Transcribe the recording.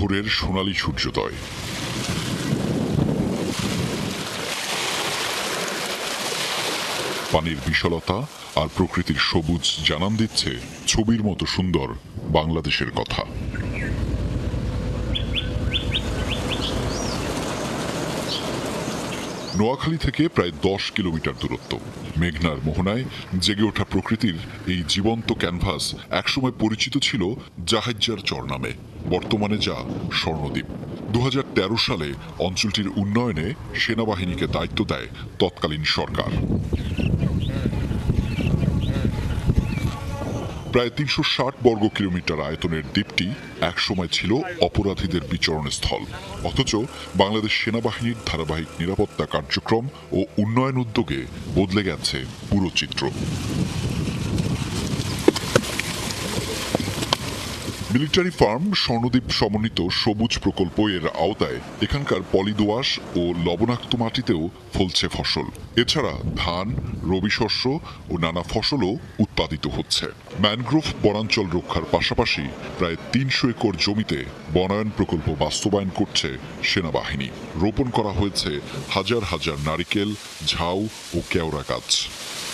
ভোরের সোনালী সূর্যোদয়। পানির বিশালতা আর প্রকৃতির সবুজ জানান দিচ্ছে ছবির মতো সুন্দর বাংলাদেশের কথা। নোয়াখালী থেকে প্রায় 10 কিলোমিটার দূরত্ব। মেঘনার মোহনায় জেগে ওঠা প্রকৃতির এই জীবন্ত ক্যানভাস একসময় পরিচিত ছিল জাহাজ্জার চর নামে, বর্তমানে যা স্বর্ণদ্বীপ। 2013 সালে অঞ্চলটির উন্নয়নে সেনাবাহিনীকে দায়িত্ব দেয় তৎকালীন সরকার। প্রায় 360 বর্গ কিলোমিটার আয়তনের দ্বীপটি একসময় ছিল অপরাধীদের বিচরণ স্থল। অথচ বাংলাদেশ সেনাবাহিনীর ধারাবাহিক নিরাপত্তা কার্যক্রম ও উন্নয়ন উদ্যোগে বদলে গেছে পুরো চিত্র। মিলিটারি ফার্ম স্বর্ণদ্বীপ সমন্বিত সবুজ প্রকল্প এর আওতায় এখানকার পলিদোআঁশ ও লবণাক্ত মাটিতেও ফলছে ফসল। এছাড়া ধান, রবি শস্য ও নানা ফসলও উৎপাদিত হচ্ছে। ম্যানগ্রোভ বনাঞ্চল রক্ষার পাশাপাশি প্রায় 300 একর জমিতে বনায়ন প্রকল্প বাস্তবায়ন করছে সেনাবাহিনী। রোপণ করা হয়েছে হাজার হাজার নারিকেল, ঝাউ ও কেওড়া গাছ।